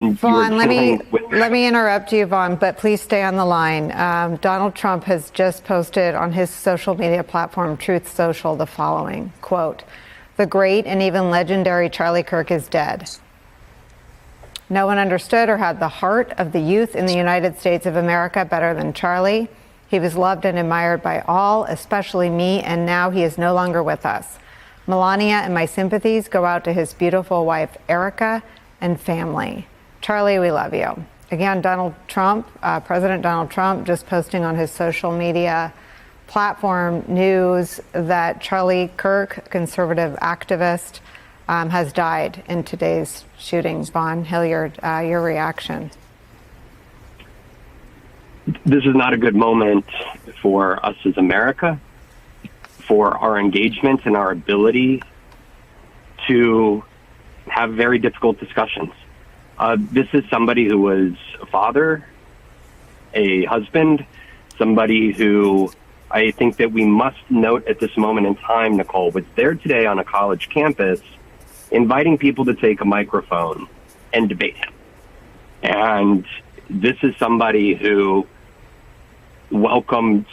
Vaughn, let me interrupt you, Vaughn, but please stay on the line. Donald Trump has just posted on his social media platform, Truth Social, the following, quote, "The great and even legendary Charlie Kirk is dead. No one understood or had the heart of the youth in the United States of America better than Charlie. He was loved and admired by all, especially me, and now he is no longer with us. Melania and my sympathies go out to his beautiful wife, Erica, and family. Charlie, we love you." Again, Donald Trump, President Donald Trump, just posting on his social media platform news that Charlie Kirk, conservative activist, has died in today's shooting. Vaughn Hilliard, your reaction? This is not a good moment for us as America, for our engagement and our ability to have very difficult discussions. This is somebody who was a father, a husband, somebody who I think that we must note at this moment in time, Nicole, was there today on a college campus inviting people to take a microphone and debate him. And this is somebody who welcomed,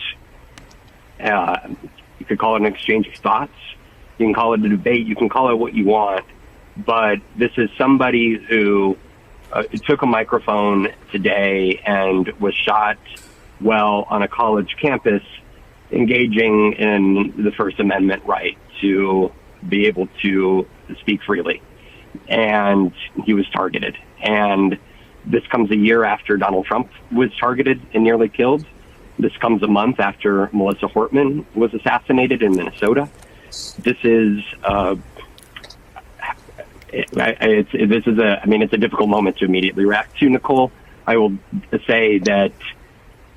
you could call it an exchange of thoughts, you can call it a debate, you can call it what you want, but this is somebody who took a microphone today and was shot while on a college campus engaging in the First Amendment right to be able to speak freely. And he was targeted. And this comes a year after Donald Trump was targeted and nearly killed. This comes a month after Melissa Hortman was assassinated in Minnesota. This is it's a difficult moment to immediately react to, Nicole. I will say that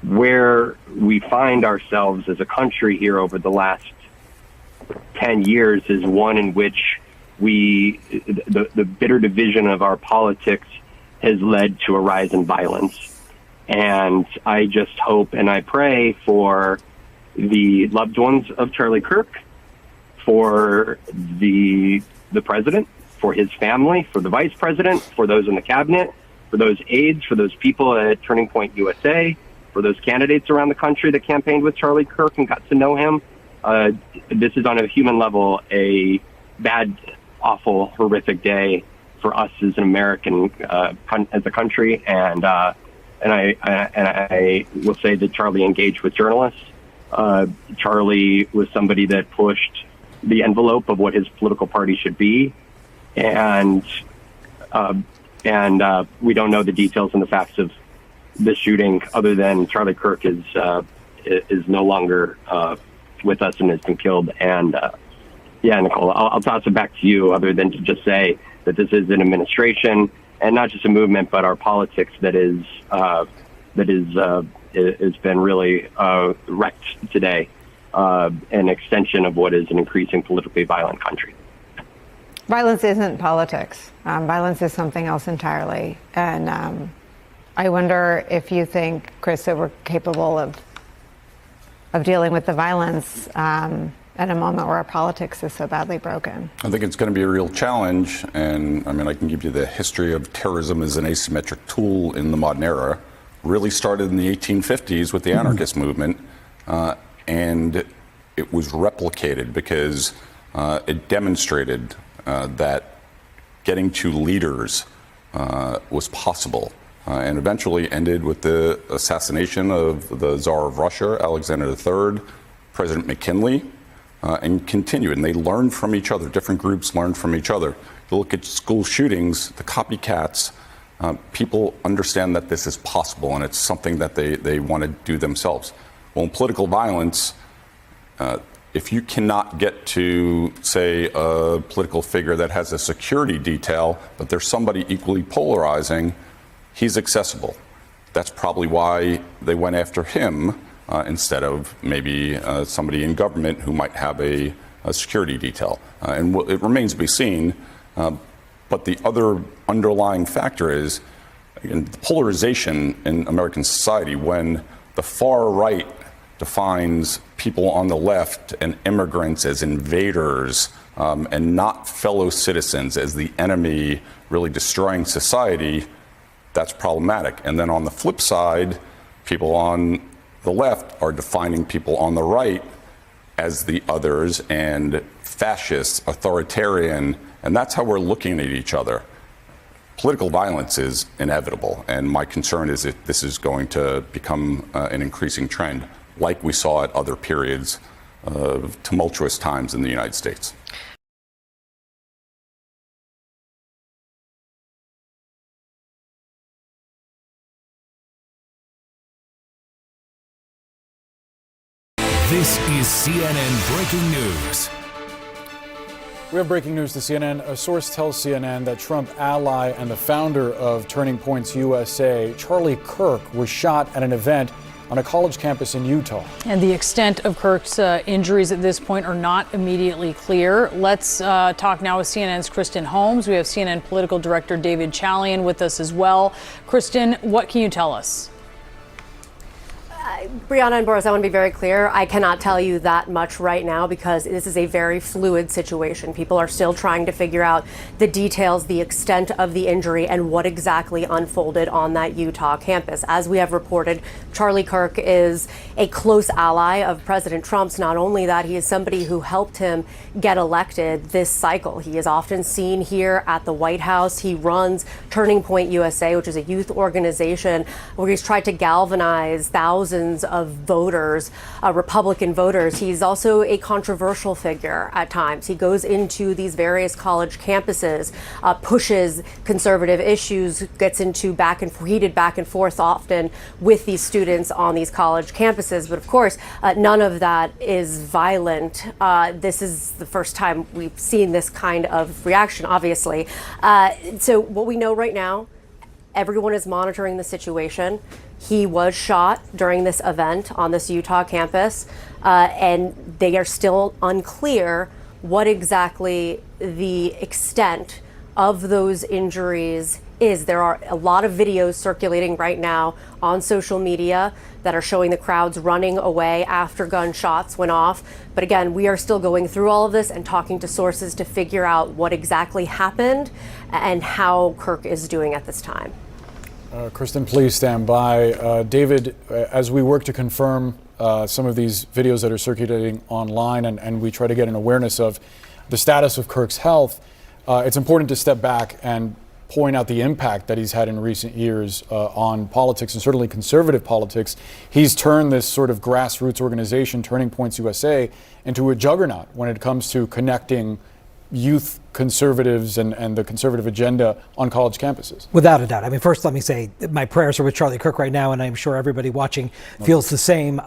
where we find ourselves as a country here over the last 10 years is one in which the bitter division of our politics has led to a rise in violence. And I just hope and I pray for the loved ones of Charlie Kirk, for the president, for his family, for the vice president, for those in the cabinet, for those aides, for those people at Turning Point USA, for those candidates around the country that campaigned with Charlie Kirk and got to know him. This is on a human level a bad, awful, horrific day for us as an American, as a country. And I will say that Charlie engaged with journalists. Charlie was somebody that pushed the envelope of what his political party should be. And we don't know the details and the facts of this shooting other than Charlie Kirk is no longer with us and has been killed. And Nicole, I'll toss it back to you other than to just say that this is an administration and not just a movement, but our politics that has been really wrecked today, an extension of what is an increasing politically violent country. Violence isn't politics. Violence is something else entirely. And I wonder if you think, Chris, that we're capable of dealing with the violence at a moment where our politics is so badly broken. I think it's going to be a real challenge. And I mean, I can give you the history of terrorism as an asymmetric tool in the modern era. Really started in the 1850s with the anarchist movement. And it was replicated because it demonstrated that getting to leaders was possible, and eventually ended with the assassination of the Tsar of Russia, Alexander III, President McKinley, and continued. And they learned from each other. Different groups learned from each other. You look at school shootings, the copycats, people understand that this is possible, and it's something that they want to do themselves. Well, in political violence, if you cannot get to, say, a political figure that has a security detail, but there's somebody equally polarizing, he's accessible. That's probably why they went after him instead of maybe somebody in government who might have a security detail. And it remains to be seen. But the other underlying factor is, again, the polarization in American society when the far right defines people on the left and immigrants as invaders and not fellow citizens as the enemy really destroying society. That's problematic. And then on the flip side, people on the left are defining people on the right as the others and fascist, authoritarian, and that's how we're looking at each other. Political violence is inevitable, and my concern is that this is going to become an increasing trend, like we saw at other periods of tumultuous times in the United States. This is CNN Breaking News. We have breaking news to CNN. A source tells CNN that Trump ally and the founder of Turning Points USA, Charlie Kirk, was shot at an event on a college campus in Utah. And the extent of Kirk's injuries at this point are not immediately clear. Let's talk now with CNN's Kristen Holmes. We have CNN political director David Chalian with us as well. Kristen, what can you tell us? Brianna and Boris, I want to be very clear. I cannot tell you that much right now because this is a very fluid situation. People are still trying to figure out the details, the extent of the injury, and what exactly unfolded on that Utah campus. As we have reported, Charlie Kirk is a close ally of President Trump's. Not only that, he is somebody who helped him get elected this cycle. He is often seen here at the White House. He runs Turning Point USA, which is a youth organization where he's tried to galvanize thousands of voters, Republican voters. He's also a controversial figure at times. He goes into these various college campuses, pushes conservative issues, gets into heated back and forth often with these students on these college campuses. But of course, none of that is violent. This is the first time we've seen this kind of reaction, obviously. So what we know right now, everyone is monitoring the situation. He was shot during this event on this Utah campus, and they are still unclear what exactly the extent of those injuries is. There are a lot of videos circulating right now on social media that are showing the crowds running away after gunshots went off. But again, we are still going through all of this and talking to sources to figure out what exactly happened and how Kirk is doing at this time. Kristen, please stand by. David, as we work to confirm some of these videos that are circulating online and we try to get an awareness of the status of Kirk's health, it's important to step back and point out the impact that he's had in recent years on politics and certainly conservative politics. He's turned this sort of grassroots organization, Turning Points USA, into a juggernaut when it comes to connecting youth conservatives and the conservative agenda on college campuses. Without a doubt. I mean, first, let me say my prayers are with Charlie Kirk right now, and I'm sure everybody watching feels the same.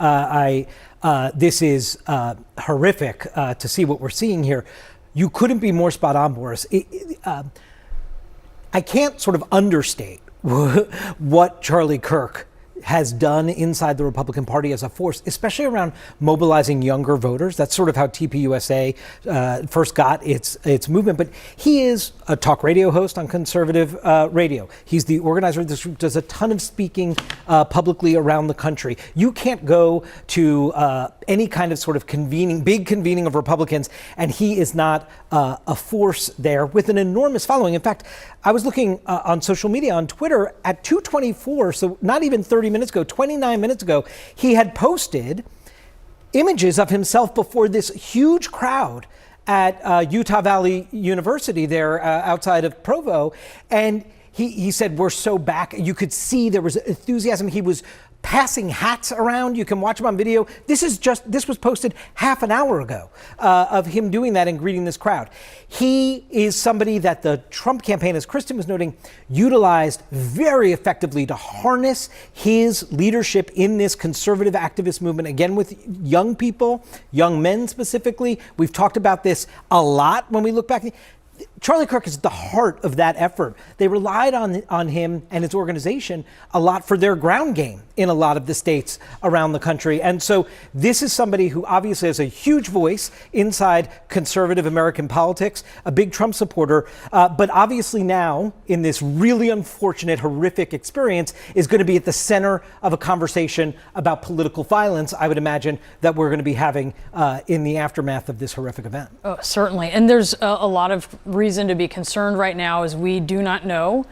This is horrific to see what we're seeing here. You couldn't be more spot on, Boris. I can't sort of understate what Charlie Kirk has done inside the Republican Party as a force, especially around mobilizing younger voters. That's sort of how TPUSA first got its movement. But he is a talk radio host on conservative radio. He's the organizer of this group, does a ton of speaking publicly around the country. You can't go to any kind of sort of big convening of Republicans, and he is not a force there with an enormous following. In fact, I was looking on social media, on Twitter, at 2:24, so not even 30 minutes ago, 29 minutes ago, he had posted images of himself before this huge crowd at Utah Valley University there outside of Provo. And he said, "We're so back." You could see there was enthusiasm. He was passing hats around. You can watch him on video. This was posted half an hour ago of him doing that and greeting this crowd. He is somebody that the Trump campaign, as Kristen was noting, utilized very effectively to harness his leadership in this conservative activist movement, again, with young people, young men specifically. We've talked about this a lot when we look back. Charlie Kirk is at the heart of that effort. They relied on him and his organization a lot for their ground game in a lot of the states around the country. And so this is somebody who obviously has a huge voice inside conservative American politics, a big Trump supporter, but obviously now in this really unfortunate, horrific experience is going to be at the center of a conversation about political violence, I would imagine, that we're going to be having in the aftermath of this horrific event. Certainly. And there's a lot of reason to be concerned right now as we do not know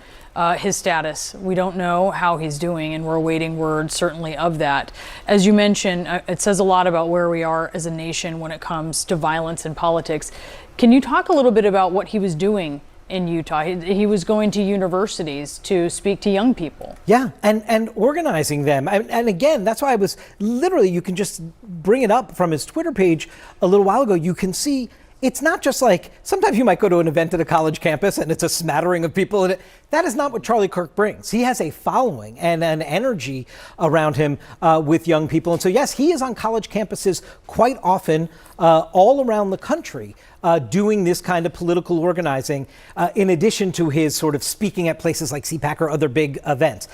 his status. We don't know how he's doing, and we're awaiting word certainly of that. As you mentioned, it says a lot about where we are as a nation when it comes to violence and politics. Can you talk a little bit about what he was doing in Utah? He was going to universities to speak to young people. Yeah, and organizing them. And again, that's why I was literally, you can just bring it up from his Twitter page a little while ago. You can see it's not just like, sometimes you might go to an event at a college campus and it's a smattering of people. And that is not what Charlie Kirk brings. He has a following and an energy around him with young people. And so, yes, he is on college campuses quite often all around the country doing this kind of political organizing, in addition to his sort of speaking at places like CPAC or other big events.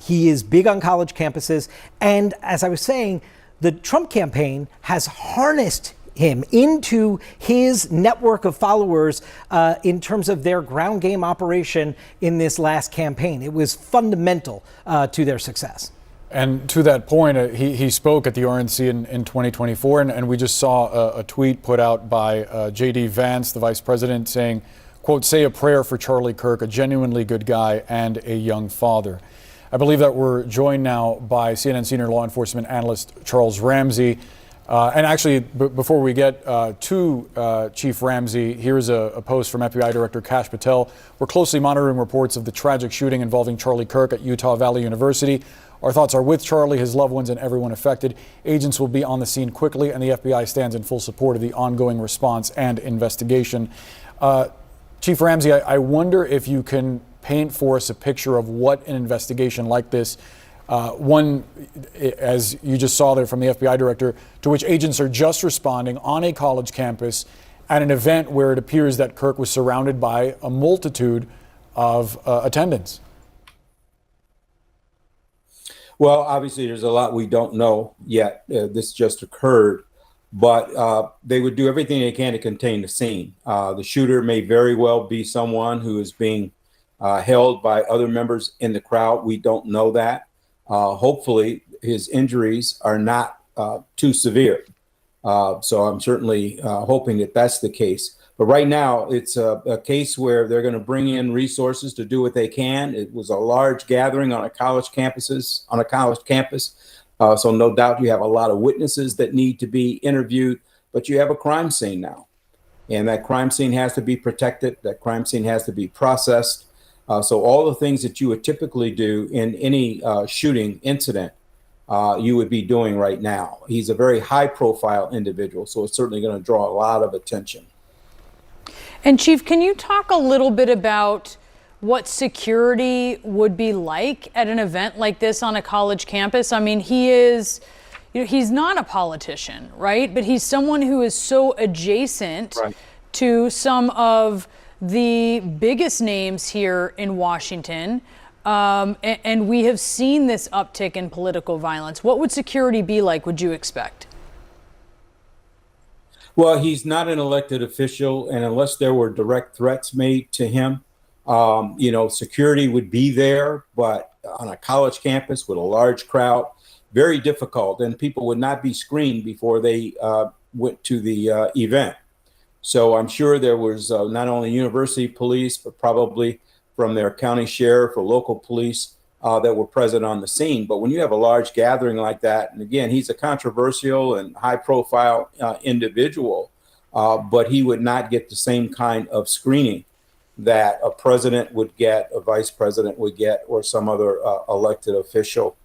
He is big on college campuses. And as I was saying, the Trump campaign has harnessed him into his network of followers in terms of their ground game operation in this last campaign. It was fundamental to their success. And to that point, he spoke at the RNC in 2024, and we just saw a tweet put out by J.D. Vance, the vice president, saying, quote, "Say a prayer for Charlie Kirk, a genuinely good guy and a young father." I believe that we're joined now by CNN senior law enforcement analyst Charles Ramsey. And actually, before we get to Chief Ramsey, here's a post from FBI Director Kash Patel. "We're closely monitoring reports of the tragic shooting involving Charlie Kirk at Utah Valley University. Our thoughts are with Charlie, his loved ones, and everyone affected. Agents will be on the scene quickly, and the FBI stands in full support of the ongoing response and investigation." Chief Ramsey, I wonder if you can paint for us a picture of what an investigation like this, one, as you just saw there from the FBI director, to which agents are just responding on a college campus at an event where it appears that Kirk was surrounded by a multitude of attendants. Well, obviously, there's a lot we don't know yet. This just occurred, but they would do everything they can to contain the scene. The shooter may very well be someone who is being held by other members in the crowd. We don't know that. Hopefully, his injuries are not too severe. So I'm certainly hoping that that's the case. But right now, it's a case where they're going to bring in resources to do what they can. It was a large gathering on a college campus. So no doubt you have a lot of witnesses that need to be interviewed, but you have a crime scene now. And that crime scene has to be protected. That crime scene has to be processed. So all the things that you would typically do in any shooting incident, you would be doing right now. He's a very high profile individual, so it's certainly going to draw a lot of attention. And Chief, can you talk a little bit about what security would be like at an event like this on a college campus? I mean, he's not a politician, right? But he's someone who is so adjacent to some of the biggest names here in Washington. And we have seen this uptick in political violence. What would security be like, would you expect? Well, he's not an elected official, and unless there were direct threats made to him, security would be there. But on a college campus with a large crowd, very difficult, and people would not be screened before they went to the event. So I'm sure there was not only university police, but probably from their county sheriff or local police that were present on the scene. But when you have a large gathering like that, and again, he's a controversial and high profile individual, but he would not get the same kind of screening that a president would get, a vice president would get, or some other elected official.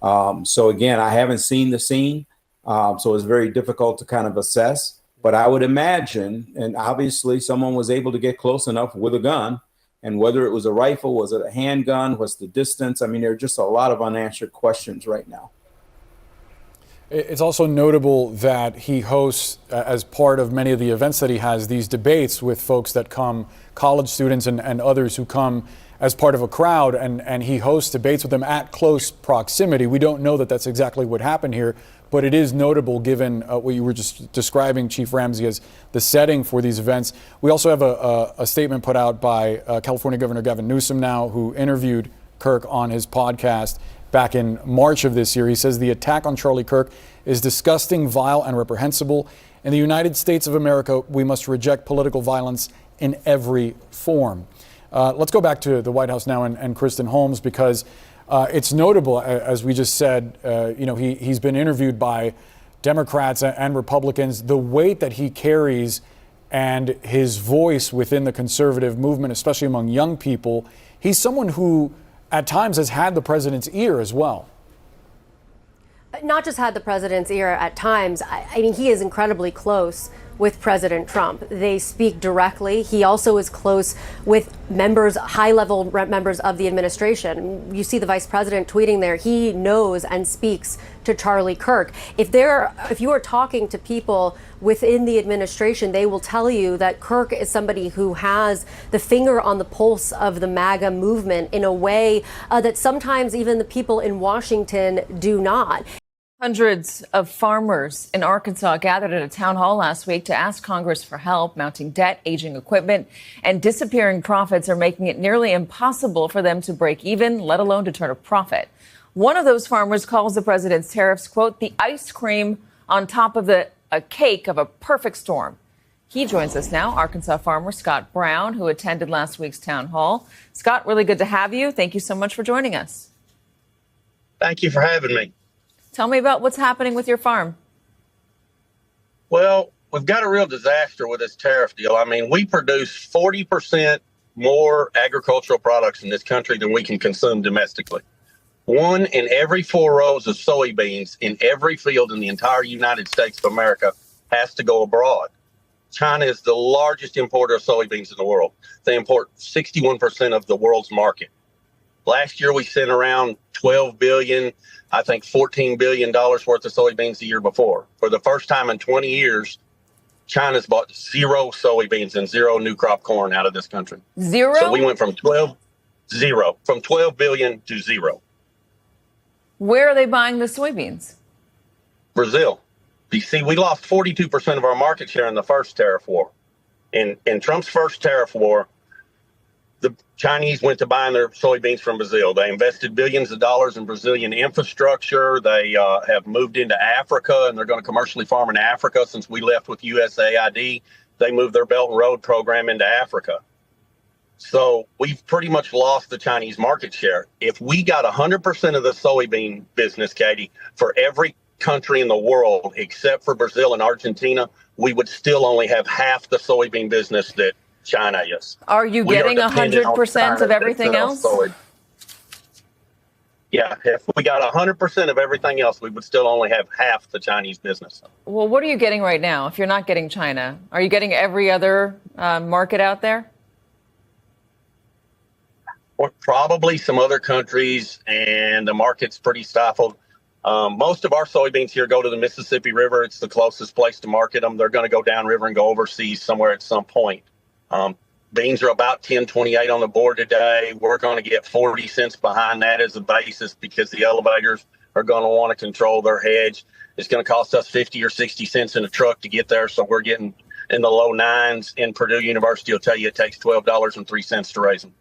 So again, I haven't seen the scene, so it's very difficult to kind of assess. But I would imagine, and obviously someone was able to get close enough with a gun, and whether it was a rifle, was it a handgun, what's the distance? I mean, there are just a lot of unanswered questions right now. It's also notable that he hosts, as part of many of the events that he has, these debates with folks that come, college students and others who come as part of a crowd, and he hosts debates with them at close proximity. We don't know that that's exactly what happened here, but it is notable given what you were just describing, Chief Ramsey, as the setting for these events. We also have a statement put out by California Governor Gavin Newsom now, who interviewed Kirk on his podcast back in March of this year. He says the attack on Charlie Kirk is disgusting, vile, and reprehensible. In the United States of America, we must reject political violence in every form. Let's go back to the White House now and Kristen Holmes, because it's notable, as we just said, he's been interviewed by Democrats and Republicans. The weight that he carries and his voice within the conservative movement, especially among young people, he's someone who at times has had the president's ear as well. Not just had the president's ear at times. I mean, he is incredibly close with President Trump. They speak directly. He also is close with high-level members of the administration. You see the vice president tweeting there. He knows and speaks to Charlie Kirk. If you are talking to people within the administration, they will tell you that Kirk is somebody who has the finger on the pulse of the MAGA movement in a way that sometimes even the people in Washington do not. Hundreds of farmers in Arkansas gathered at a town hall last week to ask Congress for help. Mounting debt, aging equipment, and disappearing profits are making it nearly impossible for them to break even, let alone to turn a profit. One of those farmers calls the president's tariffs, quote, the ice cream on top of a cake of a perfect storm. He joins us now, Arkansas farmer Scott Brown, who attended last week's town hall. Scott, really good to have you. Thank you so much for joining us. Thank you for having me. Tell me about what's happening with your farm. Well, we've got a real disaster with this tariff deal. I mean, we produce 40% more agricultural products in this country than we can consume domestically. 1 in every 4 rows of soybeans in every field in the entire United States of America has to go abroad. China is the largest importer of soybeans in the world. They import 61% of the world's market. Last year, we sent around $12 billion, I think $14 billion worth of soybeans the year before. For the first time in 20 years, China's bought 0 soybeans and 0 new crop corn out of this country. 0? So we went from 12 billion to 0. Where are they buying the soybeans? Brazil. You see, we lost 42% of our market share in the first tariff war. In Trump's first tariff war, the Chinese went to buying their soybeans from Brazil. They invested billions of dollars in Brazilian infrastructure. They have moved into Africa, and they're going to commercially farm in Africa. Since we left with USAID, they moved their Belt and Road program into Africa. So we've pretty much lost the Chinese market share. If we got 100% of the soybean business, Katie, for every country in the world except for Brazil and Argentina, we would still only have half the soybean business that China is. Are you getting 100% of everything else? Yeah, if we got 100% of everything else, we would still only have half the Chinese business. Well, what are you getting right now? If you're not getting China, are you getting every other market out there? Or probably some other countries, and the market's pretty stifled. Most of our soybeans here go to the Mississippi River. It's the closest place to market them. They're going to go downriver and go overseas somewhere at some point. Beans are about $10.28 on the board today. We're going to get 40 cents behind that as a basis because the elevators are going to want to control their hedge. It's going to cost us 50 or 60 cents in a truck to get there. So we're getting in the low 9s. And Purdue University will tell you it takes $12.03 to raise them.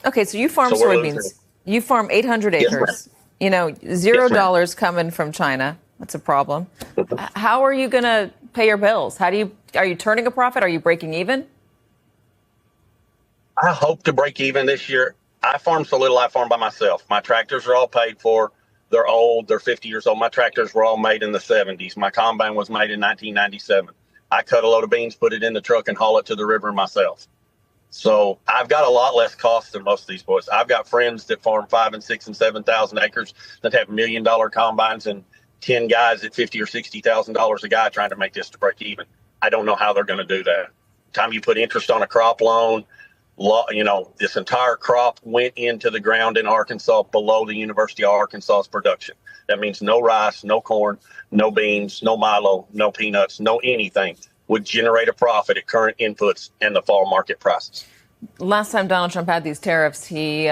Okay, so you farm soybeans. You farm 800 acres. You know, $0 coming from China. That's a problem. How are you going to pay your bills? Are you turning a profit? Are you breaking even? I hope to break even this year. I farm so little, I farm by myself. My tractors are all paid for. They're old. They're 50 years old. My tractors were all made in the 70s. My combine was made in 1997. I cut a load of beans, put it in the truck, and haul it to the river myself. So I've got a lot less cost than most of these boys. I've got friends that farm 5,000 and 6,000 and 7,000 acres that have $1 million combines and 10 guys at $50,000 or $60,000 a guy trying to make this to break even. I don't know how they're going to do that. Time you put interest on a crop loan, you know, this entire crop went into the ground in Arkansas below the University of Arkansas's production. That means no rice, no corn, no beans, no Milo, no peanuts, no anything would generate a profit at current inputs and the fall market prices. Last time Donald Trump had these tariffs, he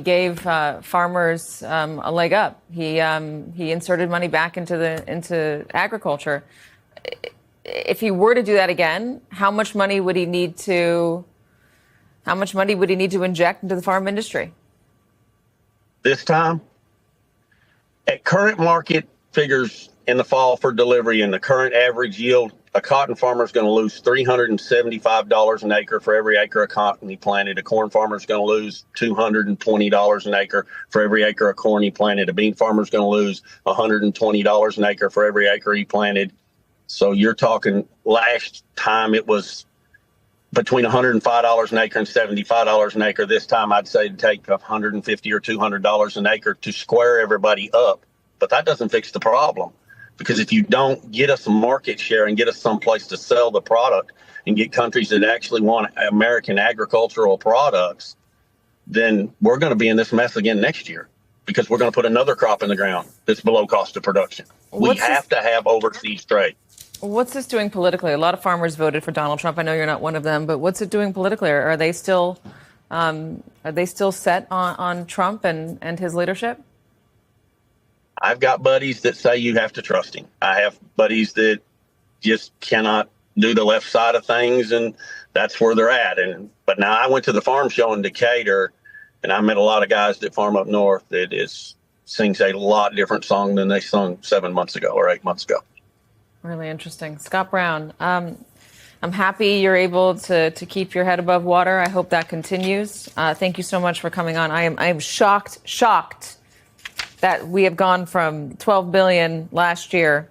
gave farmers a leg up. He inserted money back into agriculture. If he were to do that again, how much money would he need to inject into the farm industry? This time, at current market figures in the fall for delivery and the current average yield a cotton farmer is going to lose $375 an acre for every acre of cotton he planted. A corn farmer is going to lose $220 an acre for every acre of corn he planted. A bean farmer is going to lose $120 an acre for every acre he planted. So you're talking last time it was between $105 an acre and $75 an acre. This time I'd say to take $150 or $200 an acre to square everybody up. But that doesn't fix the problem. Because if you don't get us a market share and get us someplace to sell the product and get countries that actually want American agricultural products, then we're going to be in this mess again next year because we're going to put another crop in the ground that's below cost of production. We have to have overseas trade. What's this doing politically? A lot of farmers voted for Donald Trump. I know you're not one of them, but what's it doing politically? Are they still set on Trump and his leadership? I've got buddies that say you have to trust him. I have buddies that just cannot do the left side of things, and that's where they're at. But now I went to the farm show in Decatur, and I met a lot of guys that farm up north that sings a lot different song than they sung 7 months ago or 8 months ago. Really interesting. Scott Brown, I'm happy you're able to keep your head above water. I hope that continues. Thank you so much for coming on. I am shocked that we have gone from 12 billion last year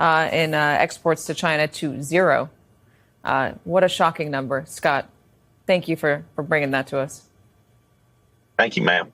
in exports to China to zero. What a shocking number. Scott, thank you for bringing that to us. Thank you, ma'am.